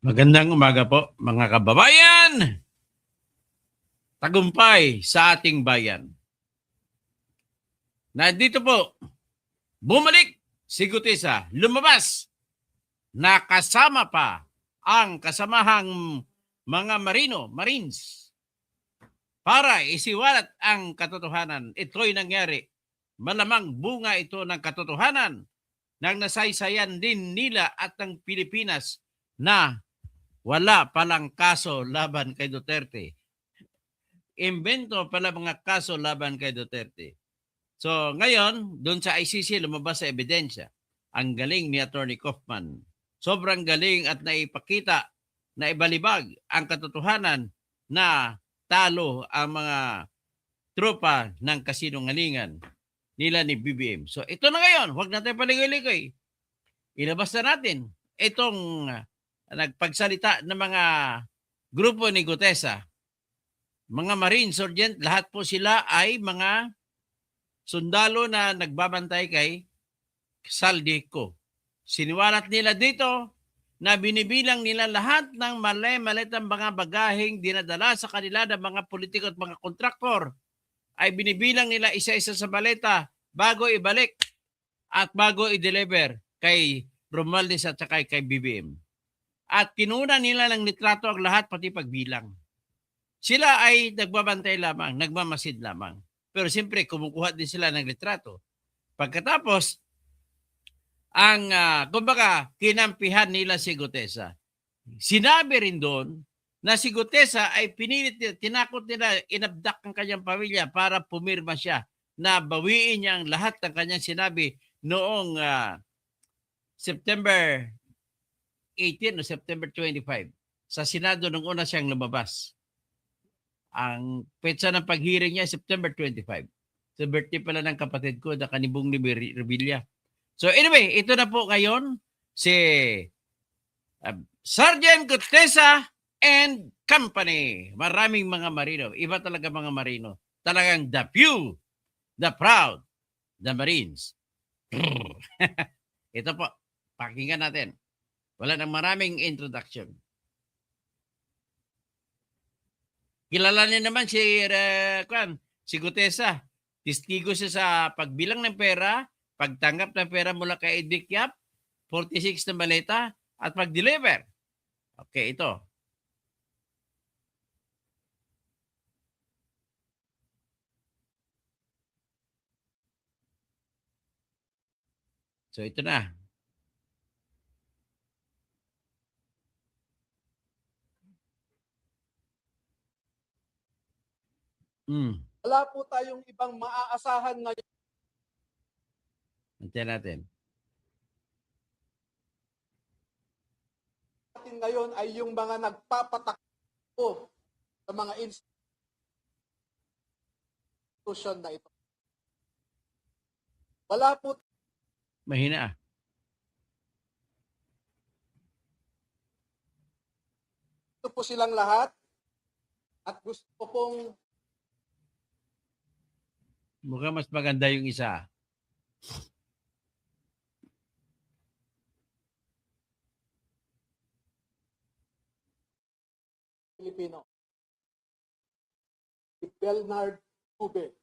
Magandang umaga po mga kababayan! Tagumpay sa ating bayan. Nandito po, bumalik si Gutesa, lumabas, nakasama pa ang kasamahang mga Marines para isiwalat ang katotohanan. Ito'y nangyari. Malamang bunga ito ng katotohanan ng nasaysayan din nila at ng Pilipinas na wala palang kaso laban kay Duterte. Imbento pala mga kaso laban kay Duterte. So ngayon, doon sa ICC lumabas sa ebidensya. Ang galing ni Attorney Kaufman. Sobrang galing at naipakita, naibalibag ang katotohanan na talo ang mga tropa ng kasinungalingan nila ni BBM. So ito na ngayon, huwag natin paligoy-ligoy. Ilabas na natin itong nagpagsalita ng mga grupo ni Gutesa. Mga Marine Sergeant, lahat po sila ay mga sundalo na nagbabantay kay Saldico. Siniwalat nila dito na binibilang nila lahat ng mali-malitang mga bagaheng dinadala sa kanila ng mga politiko at mga kontraktor ay binibilang nila isa-isa sa maleta bago ibalik at bago i-deliver kay Romualdez at saka kay BBM. At kinuna nila ng litrato ang lahat pati pagbilang. Sila ay nagbabantay lamang, nagmamasid lamang. Pero siyempre, kumukuha din sila ng litrato. Pagkatapos, kumbaga, kinampihan nila si Gutesa. Sinabi rin doon na si Gutesa ay pinilit, tinakot nila, inabdak ang kanyang pamilya para pumirma siya na bawiin niya ang lahat ng kanyang sinabi noong September 18 o September 25. Sa Senado nung una siyang lumabas. Ang petsa ng pag-hearing niya September 25. So birthday pala ng kapatid ko na kanibong ni Revilla. So anyway, ito na po ngayon si Sergeant Gutesa and Company. Maraming mga Marino. Iba talaga mga Marino. Talagang the few, the proud, the Marines. Ito po, pakinggan natin. Wala nang maraming introduction. Kilala niya naman si Gutesa. Testigo siya sa pagbilang ng pera, pagtanggap ng pera mula kay Edvic Yap, 46 na maleta, at pag-deliver. Okay, ito. So, ito na. Wala po tayong ibang maaasahan ngayon. Antiyan natin. Ngayon ay yung mga nagpapatakbo sa mga institution na ito. Wala po. Mahina ah. Ito po silang lahat at gusto ko pong mukhang mas maganda yung isa. Pilipino. Si Bernard Ube.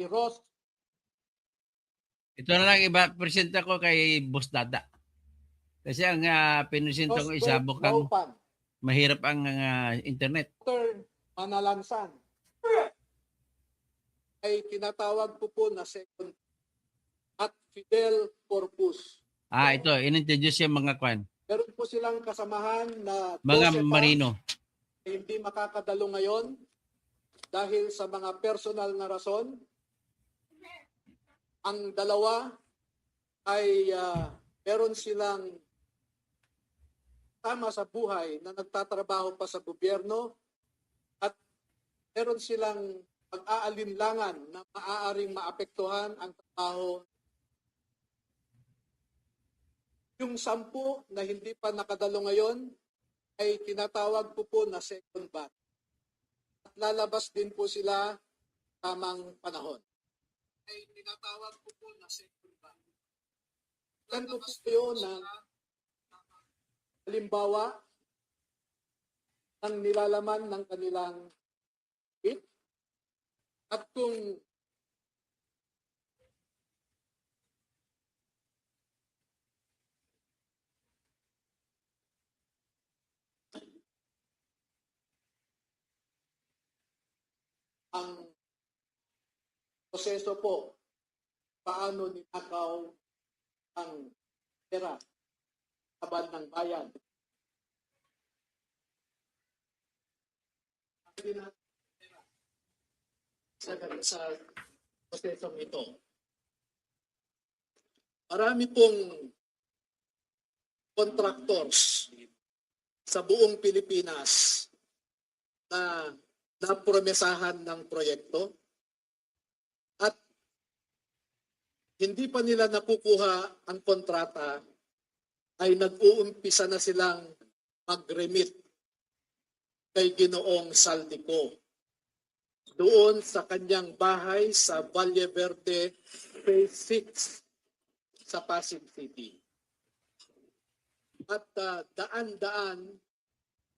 Si Ross. Ito na lang iba, presenta ko kay Boss Dada. Kasi ang pinusinto ko isa, mukhang mahirap ang internet. Dr. Manalansan ay tinatawag po na second at Fidel Corpus. Ito, in-introduce yung mga kwan. Meron po silang kasamahan na mga Marino. Hindi makakadalo ngayon dahil sa mga personal na rason. Ang dalawa ay meron silang tama sa buhay na nagtatrabaho pa sa gobyerno at meron silang pag-aalinlangan na maaaring maapektuhan ang trabaho. Yung 10 na hindi pa nakadalo ngayon ay tinatawag po na second batch. At lalabas din po sila tamang panahon. Ay tinatawag po na second batch. Ilan ko po kayo ng halimbawa ng nilalaman ng kanilang tweet at kung ang proseso po paano ninakaw ang pera kaban ng bayan. Sa prosesong ito. Marami pong contractors sa buong Pilipinas na napromesahan ng proyekto at hindi pa nila nakukuha ang kontrata ay nag-uumpisa na silang mag-remit kay Ginoong Saldico doon sa kanyang bahay sa Valle Verde, Phase 6 sa Pasig City. At daan-daan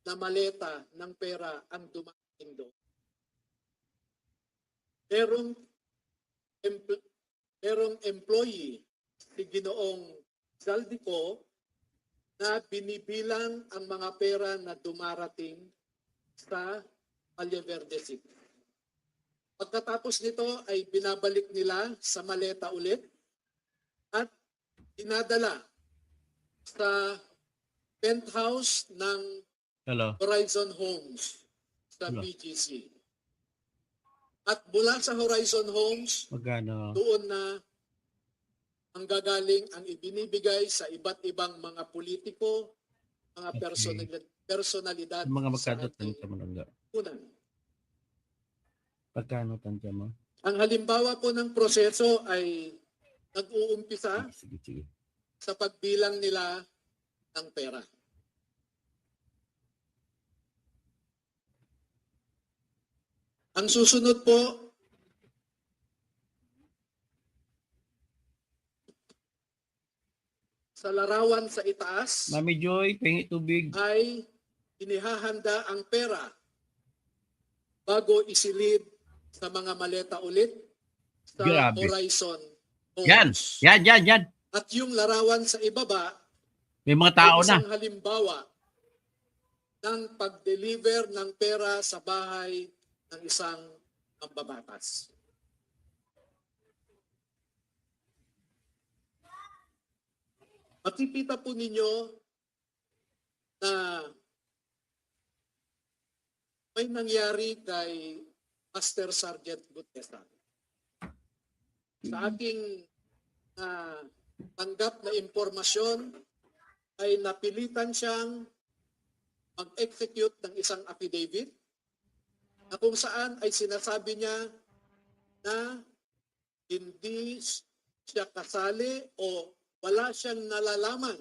na maleta ng pera ang dumating doon. Merong employee si Ginoong Saldico na binibilang ang mga pera na dumarating sa Valle Verde City. Pagkatapos nito ay binabalik nila sa maleta ulit at dinadala sa penthouse ng Horizon Homes sa BGC. At mula sa Horizon Homes, doon na ang gagaling ang ibinibigay sa iba't ibang mga politiko, mga personalidad mga sa magkano ating tansya mo lang? lipunan. Pagkano tansya mo? Ang halimbawa po ng proseso ay nag-uumpisa Sige. sa pagbilang nila ng pera. Ang susunod po sa larawan sa itaas Mami Joy, pengi tubig. ay inihahanda ang pera bago isilid sa mga maleta ulit sa Grabe. Horizon Yan. Homes. Yan. At yung larawan sa ibaba May mga tao ay na. isang halimbawa ng pag-deliver ng pera sa bahay ng isang mambabatas. Makikita po ninyo na may nangyari kay Master Sergeant Gutesa. Sa aking tanggap na impormasyon ay napilitan siyang mag-execute ng isang affidavit na kung saan ay sinasabi niya na hindi siya kasali o wala siyang nalalaman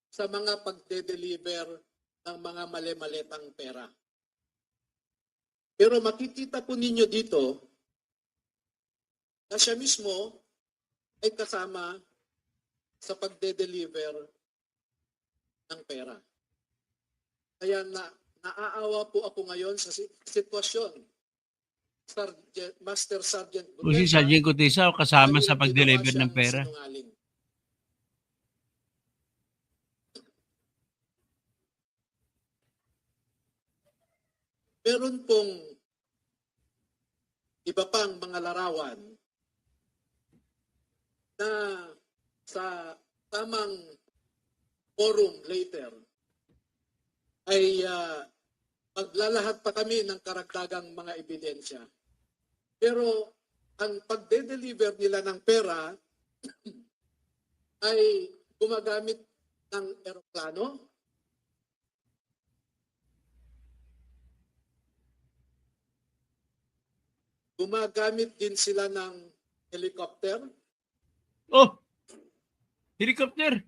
sa mga pagde-deliver ng mga mali-maletang pera. Pero makikita po ninyo dito na siya mismo ay kasama sa pagde-deliver ng pera. Kaya naaawa po ako ngayon sa sitwasyon. Master Sergeant Kung si Sergeant Gutesa o kasama sa pag-deliver ng pera. Sinungaling. Meron pong iba pang mga larawan na sa tamang forum later ay maglalahad pa kami ng karagdagang mga ebidensya. Pero ang pagde-deliver nila ng pera ay gumagamit ng eroplano, gumagamit din sila ng helicopter. Oh! Helicopter!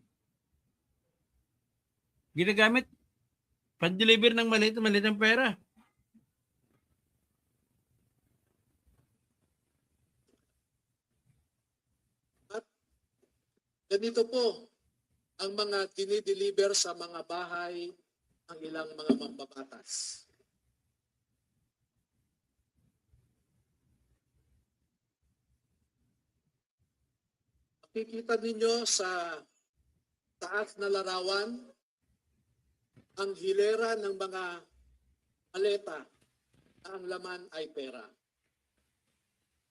Ginagamit pan-deliver ng maliit ng pera. Ganito po ang mga dinideliver sa mga bahay ng ilang mga mambabatas. Makikita ninyo sa taas na larawan ang hilera ng mga maleta na ang laman ay pera.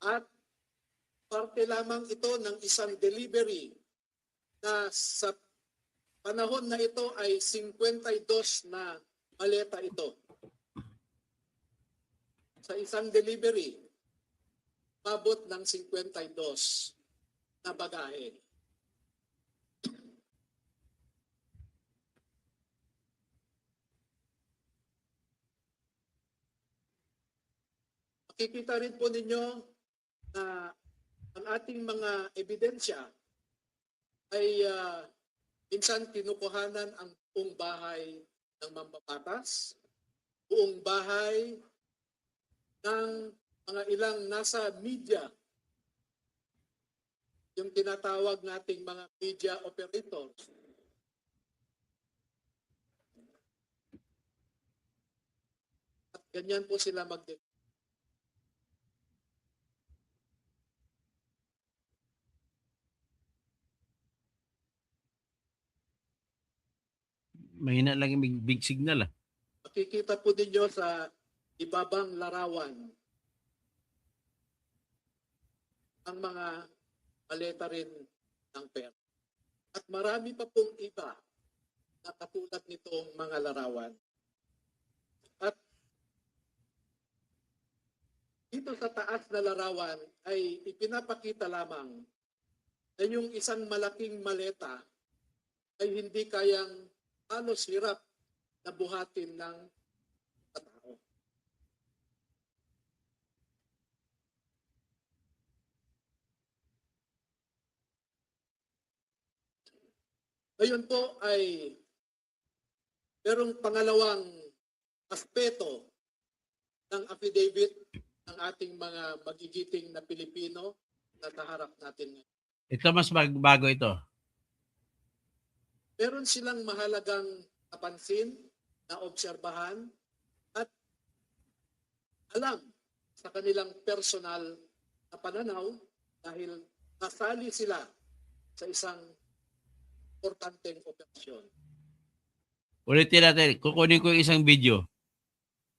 At parte lamang ito ng isang delivery na sa panahon na ito ay 52 na maleta ito. Sa isang delivery, mabot ng 52 na bagahe. Makikita rin po ninyo na ang ating mga ebidensya ay minsan kinukuhanan ang buong bahay ng mambabatas, buong bahay ng mga ilang nasa media, yung tinatawag nating mga media operators. At ganyan po sila Mahina lang yung big signal. Makikita po ninyo sa ibabang larawan ang mga maleta rin ng pera. At marami pa pong iba na katulad nitong mga larawan. At dito sa taas na larawan ay ipinapakita lamang na yung isang malaking maleta ay hindi kayang halos hirap na buhatin ng tao. Ngayon po ay merong pangalawang aspeto ng affidavit ng ating mga magigiting na Pilipino na kaharap natin ngayon. Ito mas bago ito. Meron silang mahalagang napansin, na obserbahan, at alam sa kanilang personal na pananaw dahil nasali sila sa isang importanteng operasyon. Ulitin natin. Kukunin ko yung isang video.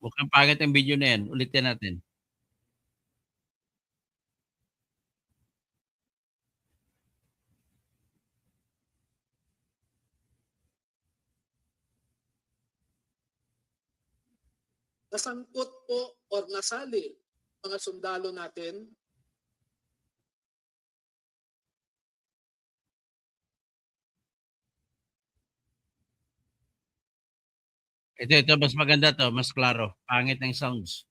Mukhang pangit ang video na yan. Ulitin natin. Nasangkot po o nasali mga sundalo natin Ito, mas maganda to. Mas klaro. Pangit ng sounds.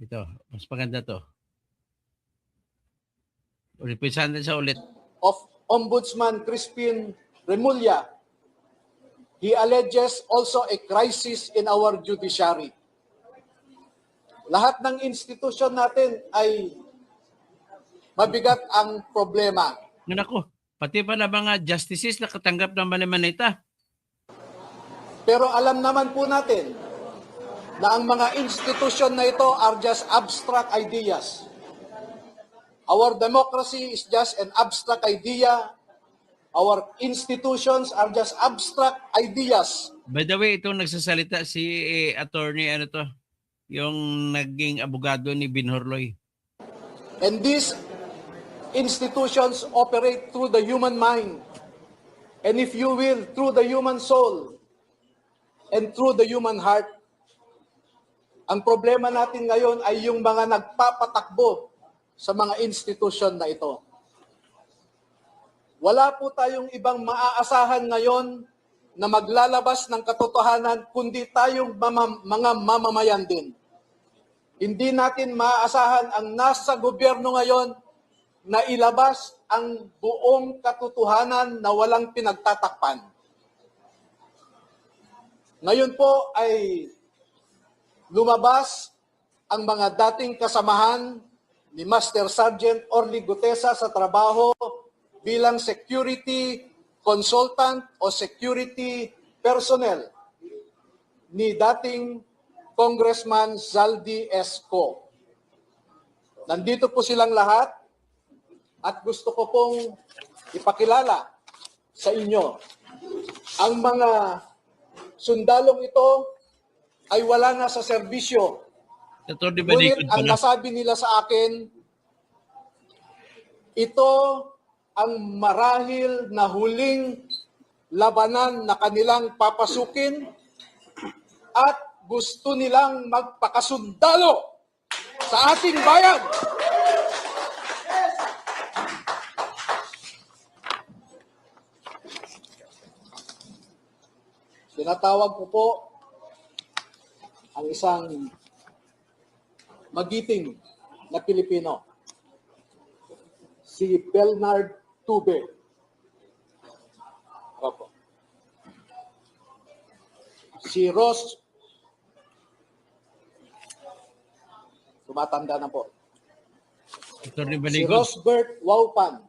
Ito, mas maganda to. Ulipisan natin sa ulit. Of Ombudsman Crispin Remulla. He alleges also a crisis in our judiciary. Lahat ng institusyon natin ay mabigat ang problema. Nako, pati pala mga justices nakatanggap ng mali-manita. Pero alam naman po natin na ang mga institusyon na ito are just abstract ideas. Our democracy is just an abstract idea. Our institutions are just abstract ideas. By the way, itong nagsasalita si attorney, yung naging abogado ni Binhorloy. And these institutions operate through the human mind. And if you will, through the human soul and through the human heart. Ang problema natin ngayon ay yung mga nagpapatakbo sa mga institusyon na ito. Wala po tayong ibang maaasahan ngayon na maglalabas ng katotohanan kundi tayong mga mamamayan din. Hindi natin maaasahan ang nasa gobyerno ngayon na ilabas ang buong katotohanan na walang pinagtatakpan. Ngayon po ay lumabas ang mga dating kasamahan ni Master Sergeant Orly Gutesa sa trabaho bilang security consultant o security personnel ni dating Congressman Zaldi Esco. Nandito po silang lahat at gusto ko pong ipakilala sa inyo. Ang mga sundalong ito ay wala na sa serbisyo. Attorney Ngunit Balikod ang pala. nasabi nila sa akin, ito ang marahil na huling labanan na kanilang papasukin at gusto nilang magpakasundalo sa ating bayan. Tinatawag ko po ang isang magiting na Pilipino, si Bernard Tube. Opo. Si Ross, tumatanda na po. Attorney Si Balikod. Rosbert Waupan.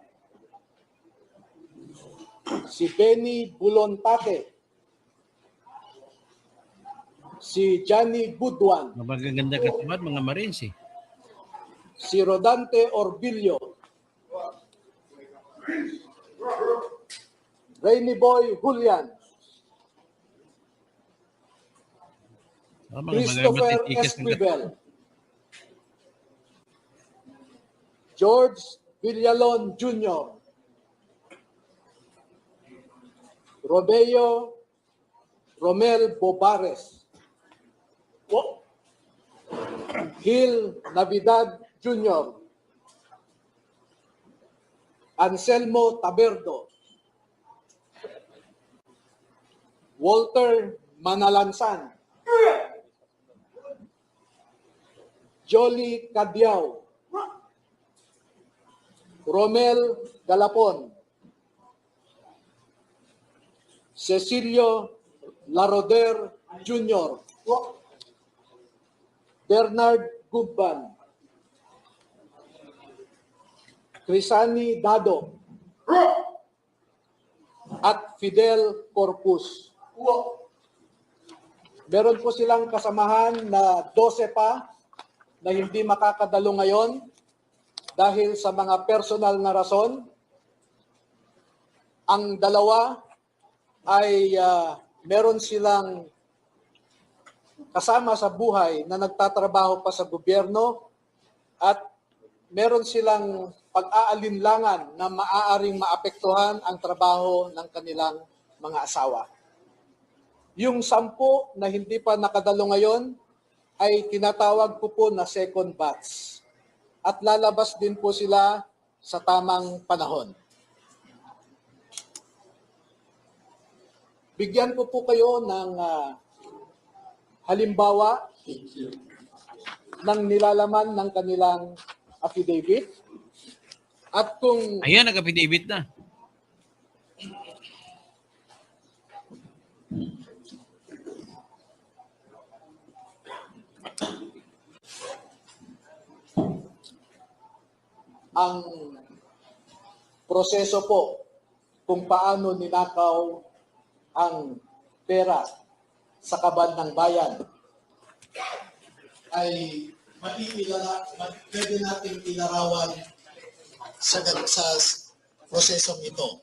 Si Benny Bulontate. Si Johnny Budwan. Magaganda katawan mga Marines eh. Si Rodante Orbillo. Rainy Boy Julian. Mga Christopher matitikas ng katawan. Esquivel. George Villalon Jr. Robeo Romel Bobares. Gil Navidad Jr. Anselmo Taberdo. Walter Manalansan. Jolly Cadiao. Romel Galapon. Cecilio Laroder Jr. Bernard Gubban. Crisani Dado. At Fidel Corpus. Meron po silang kasamahan na 12 pa na hindi makakadalo ngayon dahil sa mga personal na rason. Ang dalawa ay meron silang kasama sa buhay na nagtatrabaho pa sa gobyerno at meron silang pag-aalinlangan na maaaring maapektuhan ang trabaho ng kanilang mga asawa. Yung 10 na hindi pa nakadalo ngayon ay tinatawag ko po na second batch at lalabas din po sila sa tamang panahon. Bigyan ko po kayo ng halimbawa ng nilalaman ng kanilang affidavit at kung Ayan, nag-affidavit na. ang proseso po kung paano ninakaw ang pera sa kaban ng bayan ay pwede nating ilarawan sa prosesong ito.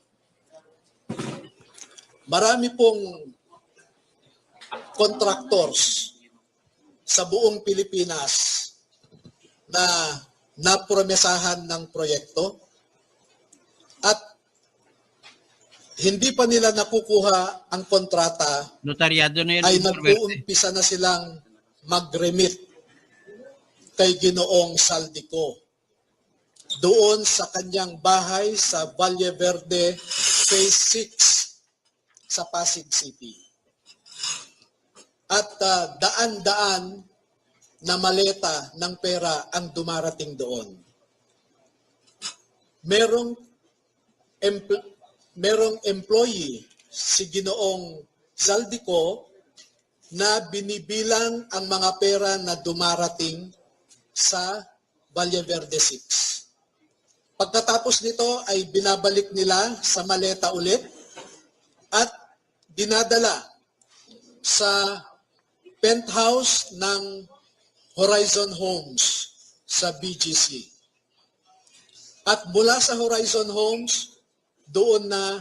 Marami pong contractors sa buong Pilipinas na napromesahan ng proyekto at hindi pa nila nakukuha ang kontrata Notaryado na yun. ay Mr. Verde. nag-uumpisa na silang mag-remit kay Ginoong Saldico doon sa kanyang bahay sa Valle Verde Phase 6 sa Pasig City. At daan-daan na maleta ng pera ang dumarating doon. Merong employee si Ginoong Saldico na binibilang ang mga pera na dumarating sa Valle Verde 6. Pagkatapos nito ay binabalik nila sa maleta ulit at dinadala sa penthouse ng Horizon Homes sa BGC. At mula sa Horizon Homes, doon na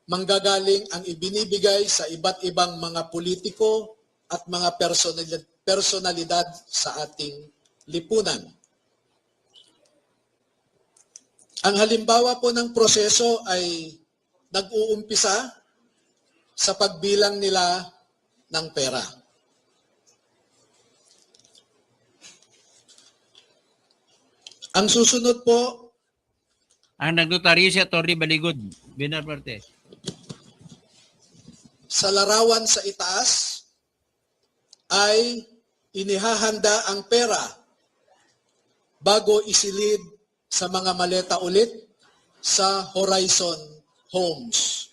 manggagaling ang ibinibigay sa iba't ibang mga politiko at mga personalidad sa ating lipunan. Ang halimbawa po ng proseso ay nag-uumpisa sa pagbilang nila ng pera. Ang susunod po, Ang nagnotaryo si Atty. Baligod, Binarbarte. sa larawan sa itaas ay inihahanda ang pera bago isilid sa mga maleta ulit sa Horizon Homes.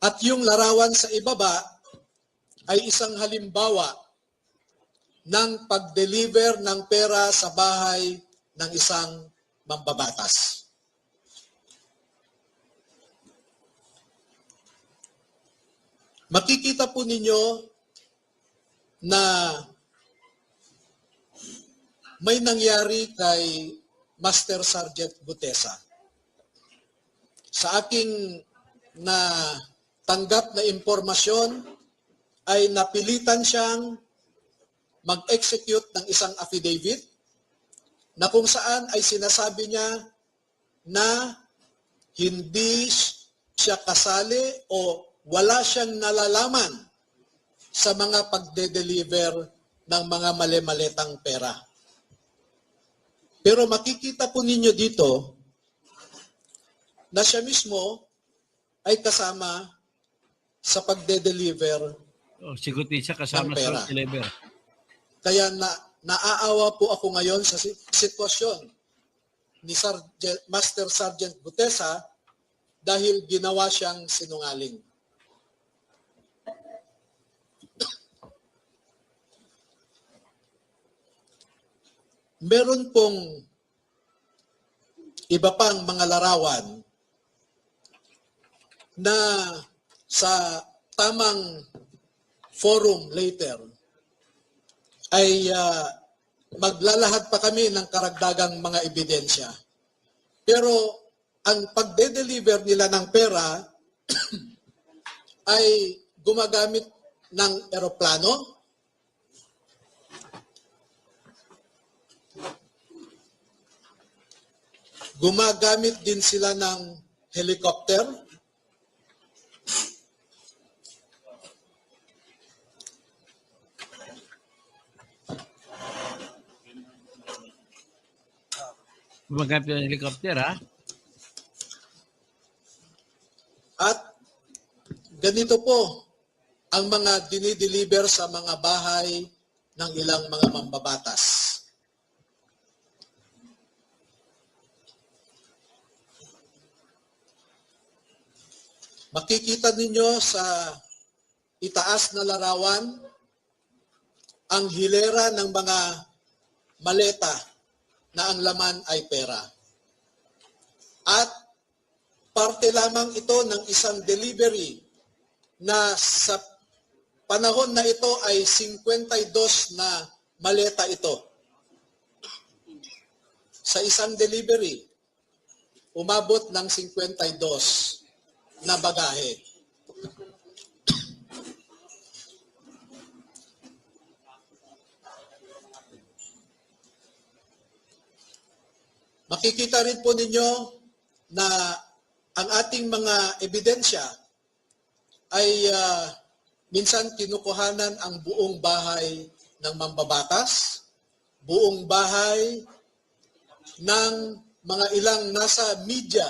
At yung larawan sa ibaba ay isang halimbawa ng pag-deliver ng pera sa bahay ng isang mambabatas. Makikita po ninyo na may nangyari kay Master Sergeant Gutesa. Sa aking tanggap na impormasyon ay napilitan siyang mag-execute ng isang affidavit na kung saan ay sinasabi niya na hindi siya kasali o wala siyang nalalaman sa mga pagde-deliver ng mga mali-maletang pera. Pero makikita po ninyo dito na siya mismo ay kasama sa pagde-deliver. Si Gutesa kasama Ng pera. sa deliver. Kaya naaawa po ako ngayon sa sitwasyon ni Master Sergeant Gutesa dahil ginawa siyang sinungaling. Meron pong iba pang mga larawan na sa tamang forum later ay maglalahad pa kami ng karagdagang mga ebidensya. Pero ang pagde-deliver nila ng pera ay gumagamit ng eroplano, gumagamit din sila ng helicopter, Gumagamit ng helicopter, ha? at ganito po ang mga dinideliver sa mga bahay ng ilang mga mambabatas. Makikita ninyo sa itaas na larawan ang hilera ng mga maleta na ang laman ay pera. At parte lamang ito ng isang delivery na sa panahon na ito ay 52 na maleta ito. Sa isang delivery, umabot ng 52 na bagahe. Makikita rin po ninyo na ang ating mga ebidensya ay minsan kinukuhanan ang buong bahay ng mambabatas, buong bahay ng mga ilang nasa media,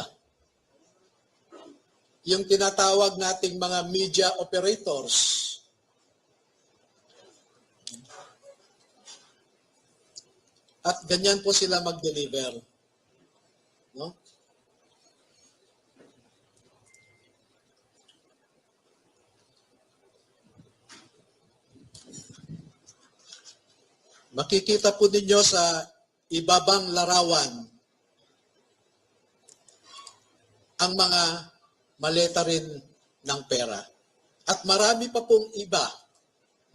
yung tinatawag nating mga media operators. At ganyan po sila mag-deliver. No? Makikita po ninyo sa ibabang larawan ang mga maleta rin ng pera. At marami pa pong iba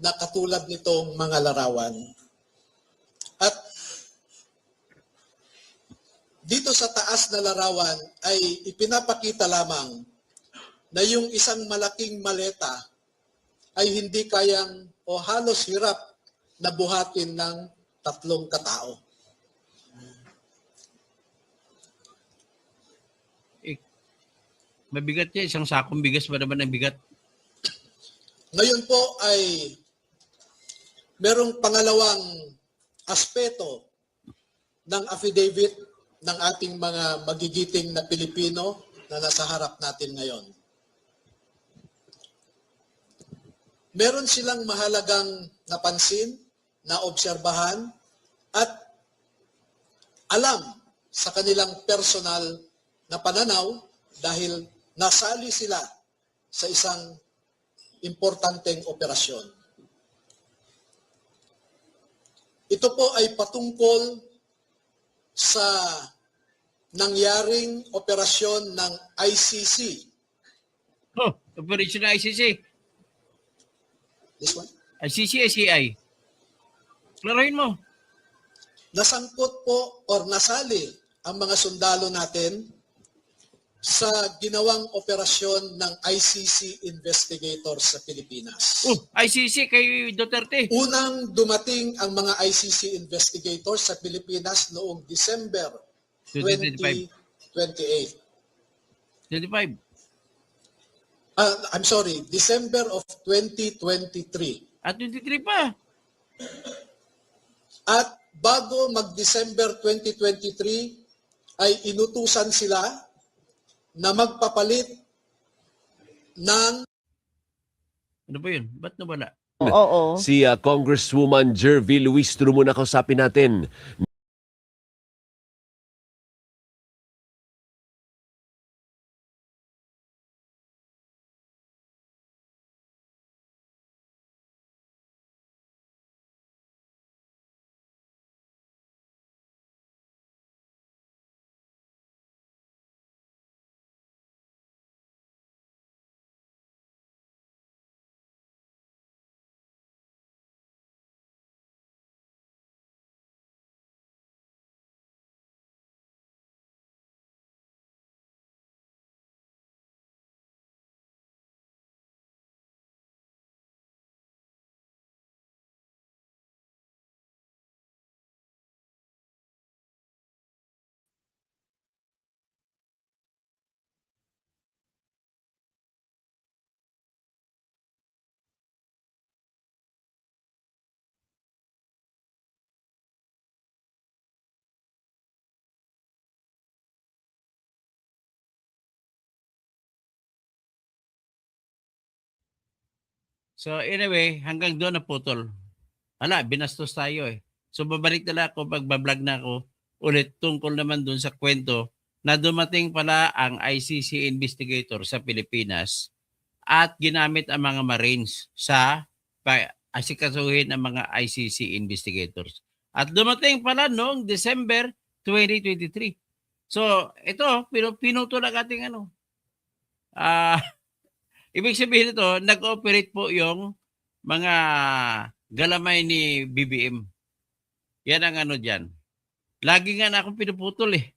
na katulad nitong mga larawan. At dito sa taas na larawan ay ipinapakita lamang na yung isang malaking maleta ay hindi kayang o halos hirap na buhatin ng 3 katao. Mabigat niya, isang sakong bigas ba naman ang bigat? Ngayon po ay merong pangalawang aspeto ng affidavit ng ating mga magigiting na Pilipino na nasa harap natin ngayon. Meron silang mahalagang napansin, naobserbahan, at alam sa kanilang personal na pananaw dahil nasali sila sa isang importanteng operasyon. Ito po ay patungkol sa nangyaring operasyon ng ICC. Oh, operation na ICC. This one? ICC, ICI. Klarohin mo. Nasangkot po or nasali ang mga sundalo natin sa ginawang operasyon ng ICC investigators sa Pilipinas. Oh, ICC kay Duterte. Unang dumating ang mga ICC investigators sa Pilipinas noong December 2025. 2028. 25. I'm sorry, December of 2023. At 23 pa. At bago mag-December 2023 ay inutusan sila na magpapalit ng Ano ba yun? Ba't nawala? Oo. Si Congresswoman Jervy Luis muna kausapin natin. So anyway, hanggang doon na putol. Hala, binastos tayo eh. So babalik na lang ako, magbablog na ako ulit tungkol naman doon sa kwento na dumating pala ang ICC investigator sa Pilipinas at ginamit ang mga Marines sa asikasuhin ang mga ICC investigators. At dumating pala noong December 2023. So ito, pinutol ang ating ano. Ibig sabihin ito, nag-operate po yung mga galamay ni BBM. Yan ang ano dyan. Lagi nga na akong pinuputol eh.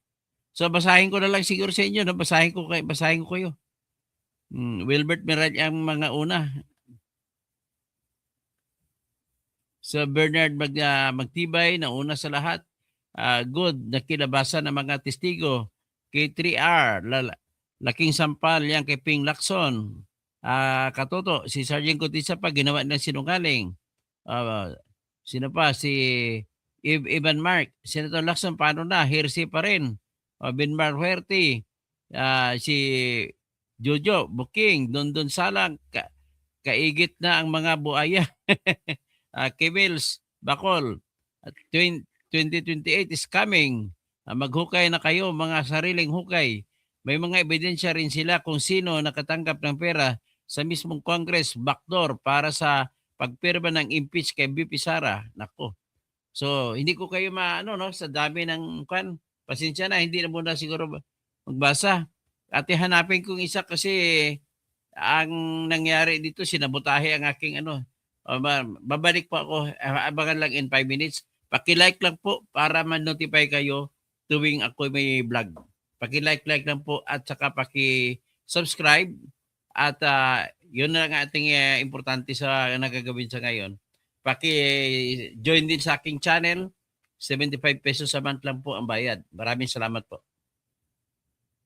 So basahin ko na lang siguro sa inyo. No? Basahin ko kayo. Wilbert Miraj ang mga una. So Bernard Magtibay na una sa lahat. Good na kilabasan ng mga testigo. K3R. Laking sampal yan kay Ping Lacson. Katoto, si Sergeant Cotisa pa ginawa ng sinungaling. Sino pa? Si Ivan Mark. Senator Lacson, paano na? Hearsay pa rin. Benmar Huerti. Si Jojo Booking. Dondon Salang. Kaigit na ang mga buaya. Kemils Bacol. 2028 is coming. Maghukay na kayo mga sariling hukay. May mga ebidensya rin sila kung sino nakatanggap ng pera sa mismong Congress backdoor para sa pagpirma ng impeach kay BP Sara. Nako. So, hindi ko kayo maano no sa dami ng kwan. Pasensya na, hindi na muna siguro magbasa. At hanapin kong isa kasi ang nangyari dito sinabotahe ang aking ano. Babalik po ako. Abangan lang in 5 minutes. Paki-like lang po para ma-notify kayo tuwing ako may vlog. Paki-like lang po at saka paki-subscribe at yun na ang ating importante sa nagagawin sa ngayon. Paki-join din sa aking channel. 75 pesos a month lang po ang bayad. Maraming salamat po.